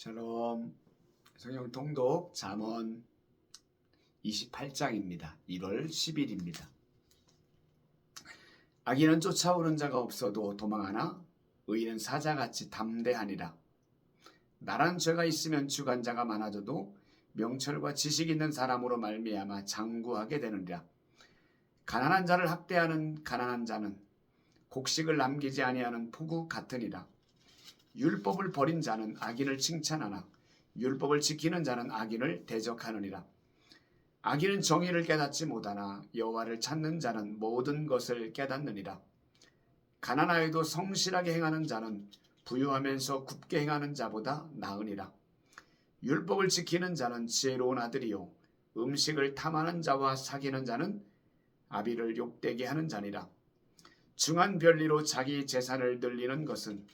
샬롬. 성경 통독 잠언 28장입니다. 1월 10일입니다. 악인은 쫓아오는 자가 없어도 도망하나 의인은 사자같이 담대하니라. 나란 죄가 있으면 주관자가 많아져도 명철과 지식 있는 사람으로 말미암아 장구하게 되느니라. 가난한 자를 학대하는 가난한 자는 곡식을 남기지 아니하는 폭우 같으니라. 율법을 버린 자는 악인을 칭찬하나 율법을 지키는 자는 악인을 대적하느니라. 악인은 정의를 깨닫지 못하나 여호와를 찾는 자는 모든 것을 깨닫느니라. 가난하여도 성실하게 행하는 자는 부유하면서 굽게 행하는 자보다 나으니라. 율법을 지키는 자는 지혜로운 아들이요 음식을 탐하는 자와 사귀는 자는 아비를 욕되게 하는 자니라. 중한 별리로 자기 재산을 늘리는 것은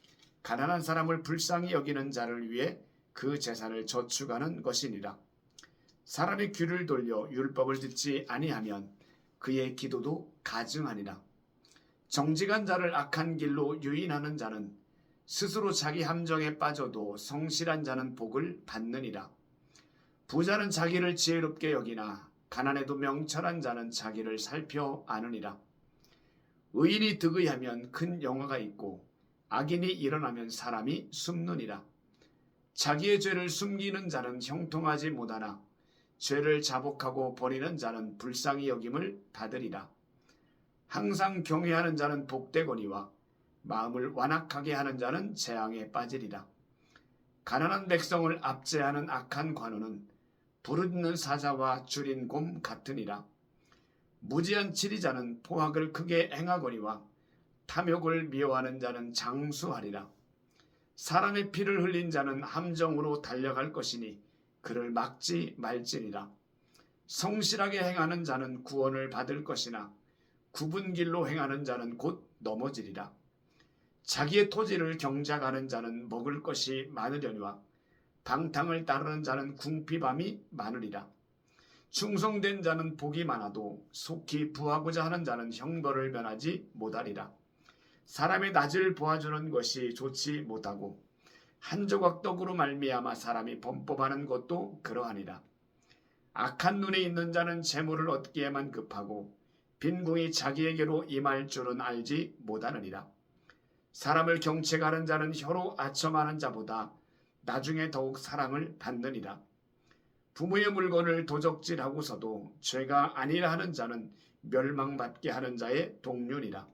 가난한 사람을 불쌍히 여기는 자를 위해 그 재산을 저축하는 것이니라. 사람이 귀를 돌려 율법을 듣지 아니하면 그의 기도도 가증하니라. 정직한 자를 악한 길로 유인하는 자는 스스로 자기 함정에 빠져도 성실한 자는 복을 받느니라. 부자는 자기를 지혜롭게 여기나 가난해도 명철한 자는 자기를 살펴 아느니라. 의인이 득의하면 큰 영화가 있고 악인이 일어나면 사람이 숨느니라. 자기의 죄를 숨기는 자는 형통하지 못하나 죄를 자복하고 버리는 자는 불쌍히 여김을 받으리라. 항상 경외하는 자는 복되거니와 마음을 완악하게 하는 자는 재앙에 빠지리라. 가난한 백성을 압제하는 악한 관우는 부르짖는 사자와 줄인 곰 같으니라. 무지한 지리자는 포악을 크게 행하거니와 탐욕을 미워하는 자는 장수하리라. 사람의 피를 흘린 자는 함정으로 달려갈 것이니 그를 막지 말지니라. 성실하게 행하는 자는 구원을 받을 것이나 굽은 길로 행하는 자는 곧 넘어지리라. 자기의 토지를 경작하는 자는 먹을 것이 많으려니와 방탕을 따르는 자는 궁핍함이 많으리라. 충성된 자는 복이 많아도 속히 부하고자 하는 자는 형벌을 면하지 못하리라. 사람의 낮을 보아주는 것이 좋지 못하고 한 조각 떡으로 말미암아 사람이 범법하는 것도 그러하니라. 악한 눈에 있는 자는 재물을 얻기에만 급하고 빈궁이 자기에게로 임할 줄은 알지 못하느니라. 사람을 경책하는 자는 혀로 아첨하는 자보다 나중에 더욱 사랑을 받느니라. 부모의 물건을 도적질하고서도 죄가 아니라 하는 자는 멸망받게 하는 자의 동류니라.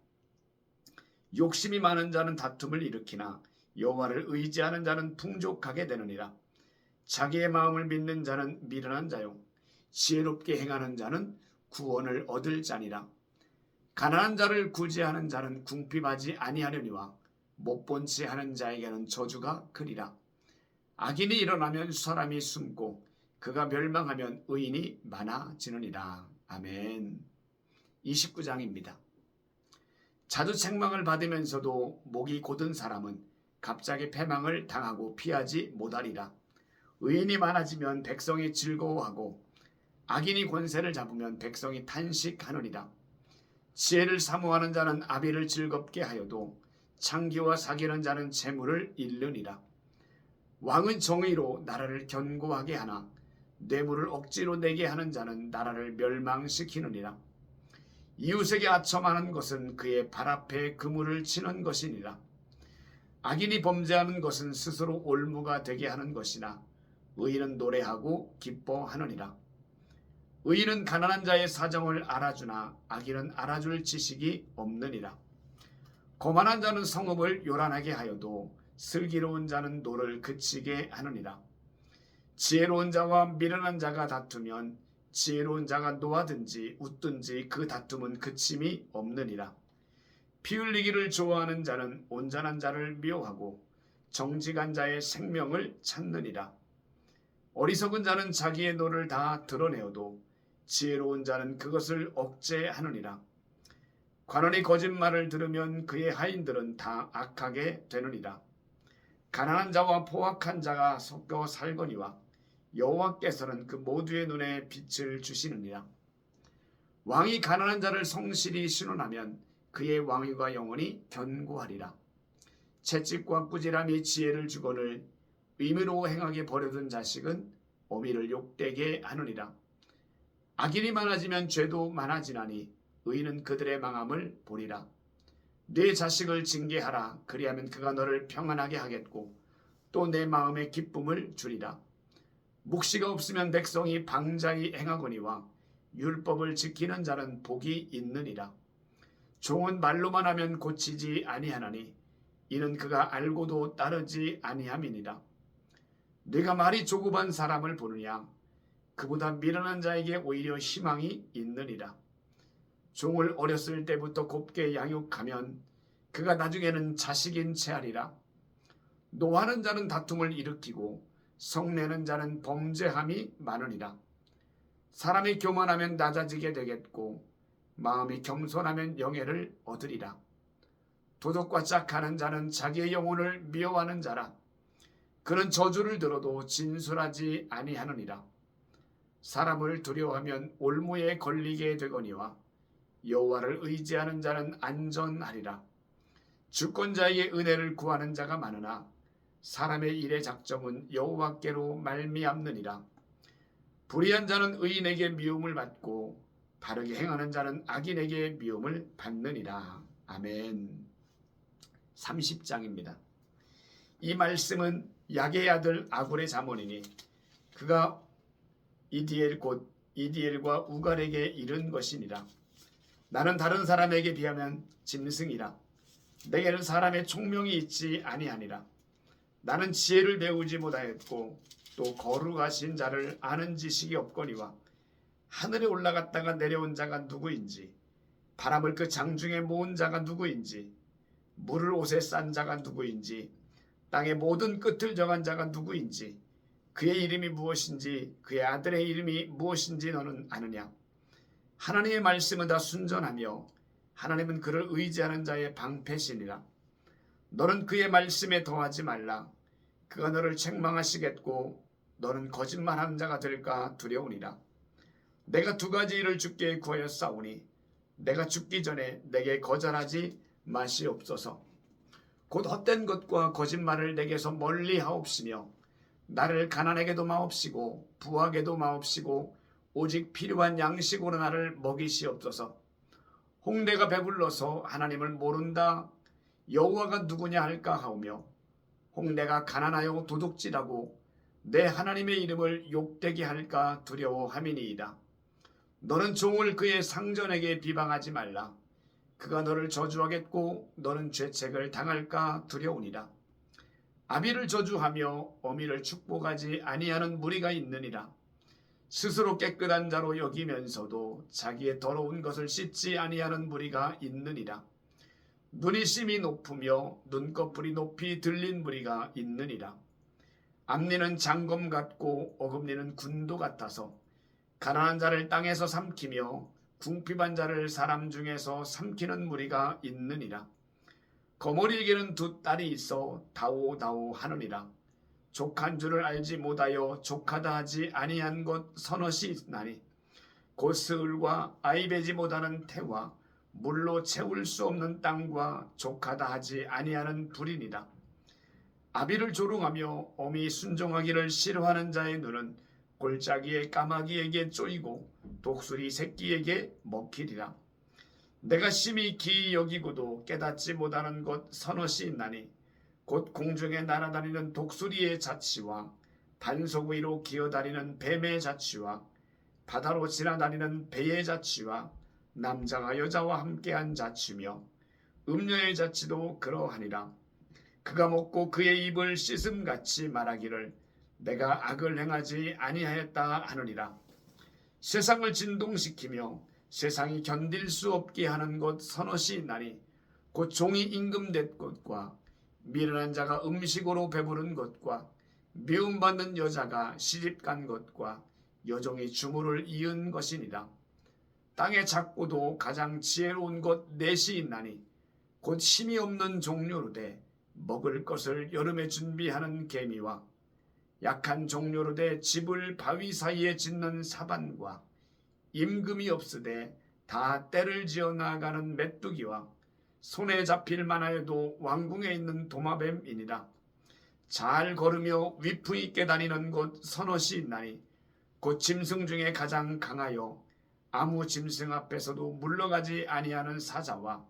욕심이 많은 자는 다툼을 일으키나 여호와를 의지하는 자는 풍족하게 되느니라. 자기의 마음을 믿는 자는 미련한 자요 지혜롭게 행하는 자는 구원을 얻을 자니라. 가난한 자를 구제하는 자는 궁핍하지 아니하려니와 못본 채 하는 자에게는 저주가 크리라. 악인이 일어나면 사람이 숨고 그가 멸망하면 의인이 많아지느니라. 아멘. 29장입니다. 자주 책망을 받으면서도 목이 곧은 사람은 갑자기 패망을 당하고 피하지 못하리라. 의인이 많아지면 백성이 즐거워하고 악인이 권세를 잡으면 백성이 탄식하느니라. 지혜를 사모하는 자는 아비를 즐겁게 하여도 창기와 사귀는 자는 재물을 잃느니라. 왕은 정의로 나라를 견고하게 하나 뇌물을 억지로 내게 하는 자는 나라를 멸망시키느니라. 이웃에게 아첨하는 것은 그의 발 앞에 그물을 치는 것이니라. 악인이 범죄하는 것은 스스로 올무가 되게 하는 것이나 의인은 노래하고 기뻐하느니라. 의인은 가난한 자의 사정을 알아주나 악인은 알아줄 지식이 없느니라. 거만한 자는 성읍을 요란하게 하여도 슬기로운 자는 노를 그치게 하느니라. 지혜로운 자와 미련한 자가 다투면 지혜로운 자가 노하든지 웃든지 그 다툼은 그침이 없느니라. 피 흘리기를 좋아하는 자는 온전한 자를 미워하고 정직한 자의 생명을 찾느니라. 어리석은 자는 자기의 노를 다 드러내어도 지혜로운 자는 그것을 억제하느니라. 관원이 거짓말을 들으면 그의 하인들은 다 악하게 되느니라. 가난한 자와 포악한 자가 섞여 살거니와 여호와께서는 그 모두의 눈에 빛을 주시느니라. 왕이 가난한 자를 성실히 신원하면 그의 왕위가 영원히 견고하리라. 채찍과 꾸지람이 지혜를 주거늘 의미로 행하게 버려둔 자식은 어미를 욕되게 하느니라. 악인이 많아지면 죄도 많아지나니 의인은 그들의 망함을 보리라. 네 자식을 징계하라. 그리하면 그가 너를 평안하게 하겠고 또 내 마음에 기쁨을 주리라. 묵시가 없으면 백성이 방자히 행하거니와 율법을 지키는 자는 복이 있느니라. 종은 말로만 하면 고치지 아니하나니 이는 그가 알고도 따르지 아니함이니라. 네가 말이 조급한 사람을 보느냐? 그보다 미련한 자에게 오히려 희망이 있느니라. 종을 어렸을 때부터 곱게 양육하면 그가 나중에는 자식인 채 하리라. 노하는 자는 다툼을 일으키고 성내는 자는 범죄함이 많으니라. 사람이 교만하면 낮아지게 되겠고 마음이 겸손하면 영예를 얻으리라. 도덕과 짝하는 자는 자기의 영혼을 미워하는 자라. 그는 저주를 들어도 진술하지 아니하느니라. 사람을 두려워하면 올무에 걸리게 되거니와 여호와를 의지하는 자는 안전하리라. 주권자에게 은혜를 구하는 자가 많으나 사람의 일의 작정은 여호와께로 말미암느니라. 불의한 자는 의인에게 미움을 받고 바르게 행하는 자는 악인에게 미움을 받느니라. 아멘. 30장입니다. 이 말씀은 야게의 아들 아굴의 잠언이니 그가 이디엘 곧 이디엘과 우갈에게 이른 것이니라. 나는 다른 사람에게 비하면 짐승이라. 내게는 사람의 총명이 있지 아니하니라. 나는 지혜를 배우지 못하였고 또 거룩하신 자를 아는 지식이 없거니와 하늘에 올라갔다가 내려온 자가 누구인지 바람을 그 장중에 모은 자가 누구인지 물을 옷에 싼 자가 누구인지 땅의 모든 끝을 정한 자가 누구인지 그의 이름이 무엇인지 그의 아들의 이름이 무엇인지 너는 아느냐? 하나님의 말씀은 다 순전하며 하나님은 그를 의지하는 자의 방패시니라. 너는 그의 말씀에 더하지 말라. 그가 너를 책망하시겠고 너는 거짓말하는 자가 될까 두려우니라. 내가 두 가지 일을 주께 구하였사오니 내가 죽기 전에 내게 거절하지 마시옵소서. 곧 헛된 것과 거짓말을 내게서 멀리 하옵시며 나를 가난하게도 마옵시고 부하게도 마옵시고 오직 필요한 양식으로 나를 먹이시옵소서. 홍대가 배불러서 하나님을 모른다 여호와가 누구냐 할까 하오며 홍대가 가난하여 도둑질하고 내 하나님의 이름을 욕되게 할까 두려워함이니이다. 너는 종을 그의 상전에게 비방하지 말라. 그가 너를 저주하겠고 너는 죄책을 당할까 두려우니라. 아비를 저주하며 어미를 축복하지 아니하는 무리가 있느니라. 스스로 깨끗한 자로 여기면서도 자기의 더러운 것을 씻지 아니하는 무리가 있느니라. 눈이 심히 높으며 눈꺼풀이 높이 들린 무리가 있느니라. 앞니는 장검 같고 어금니는 군도 같아서 가난한 자를 땅에서 삼키며 궁핍한 자를 사람 중에서 삼키는 무리가 있느니라. 거머리에게는 두 딸이 있어 다오다오 하느니라. 족한 줄을 알지 못하여 족하다 하지 아니한 것 서너시 있나니 곧 스을과 아이 베지 못하는 태와 물로 채울 수 없는 땅과 족하다 하지 아니하는 불이니라. 아비를 조롱하며 어미 순종하기를 싫어하는 자의 눈은 골짜기의 까마귀에게 쪼이고 독수리 새끼에게 먹히리라. 내가 심히 기이 여기고도 깨닫지 못하는 것 서너시 있나니 곧 공중에 날아다니는 독수리의 자치와 반석 위로 기어다니는 뱀의 자치와 바다로 지나다니는 배의 자치와 남자가 여자와 함께한 자치며 음녀의 자치도 그러하니라. 그가 먹고 그의 입을 씻음같이 말하기를 내가 악을 행하지 아니하였다 하느니라. 세상을 진동시키며 세상이 견딜 수 없게 하는 것 서너시 있나니 곧 종이 임금된 것과 미련한 자가 음식으로 배부른 것과 미움받는 여자가 시집간 것과 여종이 주물을 이은 것이니라. 땅의 작고도 가장 지혜로운 것 넷이 있나니 곧 힘이 없는 종류로되 먹을 것을 여름에 준비하는 개미와 약한 종류로되 집을 바위 사이에 짓는 사반과 임금이 없으되 다 때를 지어 나아가는 메뚜기와 손에 잡힐 만하여도 왕궁에 있는 도마뱀이니라. 잘 걸으며 위풍 있게 다니는 곳 선옷이 있나니 곧 짐승 중에 가장 강하여 아무 짐승 앞에서도 물러가지 아니하는 사자와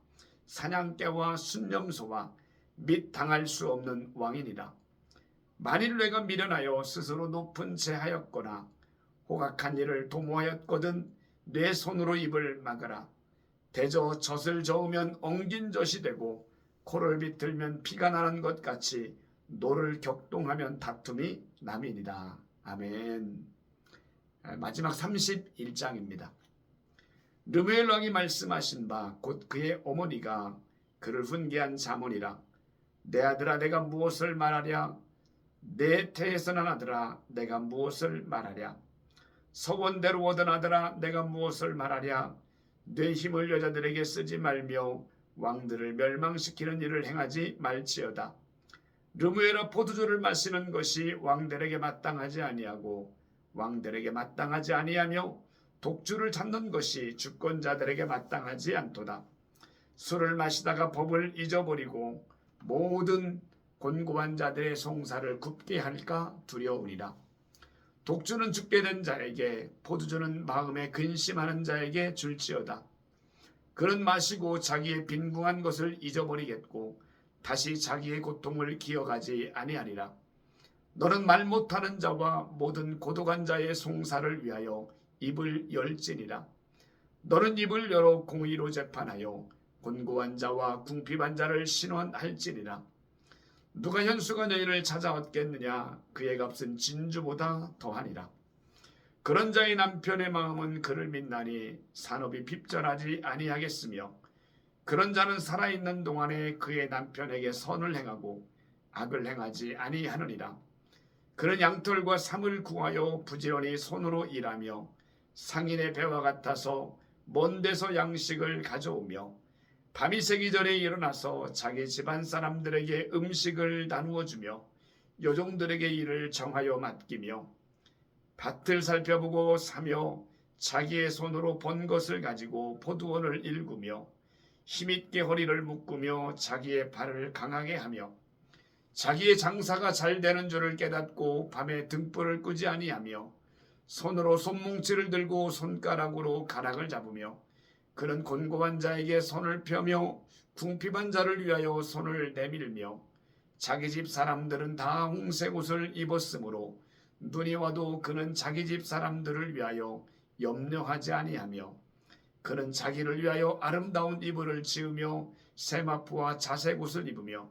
사냥개와 순념소와 및 당할 수 없는 왕이니라. 만일 내가 미련하여 스스로 높은 죄 하였거나 호각한 일을 도모하였거든 내 손으로 입을 막으라. 대저 젖을 저으면 엉긴 젖이 되고 코를 비틀면 피가 나는 것 같이 노를 격동하면 다툼이 남이니라. 아멘. 마지막 31장입니다. 르무엘 왕이 말씀하신 바 곧 그의 어머니가 그를 훈계한 자문이라. 내 아들아 내가 무엇을 말하랴. 내 태에서 난 아들아 내가 무엇을 말하랴. 서원대로 얻은 아들아 내가 무엇을 말하랴. 내 힘을 여자들에게 쓰지 말며 왕들을 멸망시키는 일을 행하지 말지어다. 르무엘아 포도주를 마시는 것이 왕들에게 마땅하지 아니하고 왕들에게 마땅하지 아니하며 독주를 찾는 것이 주권자들에게 마땅하지 않도다. 술을 마시다가 법을 잊어버리고 모든 곤고한 자들의 송사를 굽게 할까 두려우니라. 독주는 죽게 된 자에게 포도주는 마음에 근심하는 자에게 줄지어다. 그는 마시고 자기의 빈궁한 것을 잊어버리겠고 다시 자기의 고통을 기억하지 아니하리라. 너는 말 못하는 자와 모든 고독한 자의 송사를 위하여 입을 열지니라. 너는 입을 열어 공의로 재판하여 곤고한 자와 궁핍한 자를 신원할지니라. 누가 현수가 여인을 찾아 얻겠느냐. 그의 값은 진주보다 더하니라. 그런 자의 남편의 마음은 그를 믿나니 산업이 핍절하지 아니하겠으며 그런 자는 살아있는 동안에 그의 남편에게 선을 행하고 악을 행하지 아니하느니라. 그는 양털과 삼을 구하여 부지런히 손으로 일하며 상인의 배와 같아서 먼 데서 양식을 가져오며 밤이 새기 전에 일어나서 자기 집안 사람들에게 음식을 나누어 주며 요종들에게 일을 정하여 맡기며 밭을 살펴보고 사며 자기의 손으로 번 것을 가지고 포도원을 일구며 힘있게 허리를 묶으며 자기의 발을 강하게 하며 자기의 장사가 잘 되는 줄을 깨닫고 밤에 등불을 끄지 아니하며 손으로 손뭉치를 들고 손가락으로 가락을 잡으며 그는 곤고한 자에게 손을 펴며 궁핍한 자를 위하여 손을 내밀며 자기 집 사람들은 다 홍색 옷을 입었으므로 눈이 와도 그는 자기 집 사람들을 위하여 염려하지 아니하며 그는 자기를 위하여 아름다운 이불을 지으며 세마포와 자색 옷을 입으며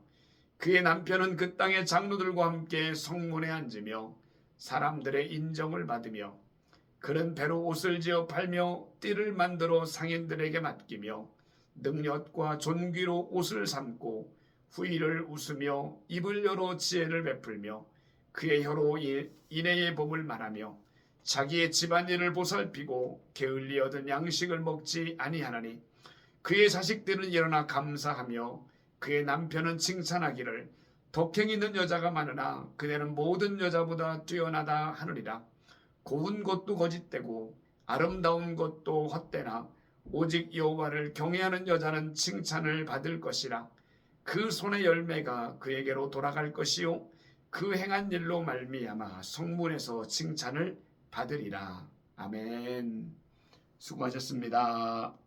그의 남편은 그 땅의 장로들과 함께 성문에 앉으며 사람들의 인정을 받으며 그는 배로 옷을 지어 팔며 띠를 만들어 상인들에게 맡기며 능력과 존귀로 옷을 삼고 후일을 웃으며 입을 열어 지혜를 베풀며 그의 혀로 인애의 법을 말하며 자기의 집안일을 보살피고 게을리 얻은 양식을 먹지 아니하나니 그의 자식들은 일어나 감사하며 그의 남편은 칭찬하기를 덕행 있는 여자가 많으나 그대는 모든 여자보다 뛰어나다 하느니라. 고운 것도 거짓되고 아름다운 것도 헛되나 오직 여호와를 경외하는 여자는 칭찬을 받을 것이라. 그 손의 열매가 그에게로 돌아갈 것이요 그 행한 일로 말미암아 성문에서 칭찬을 받으리라. 아멘. 수고하셨습니다.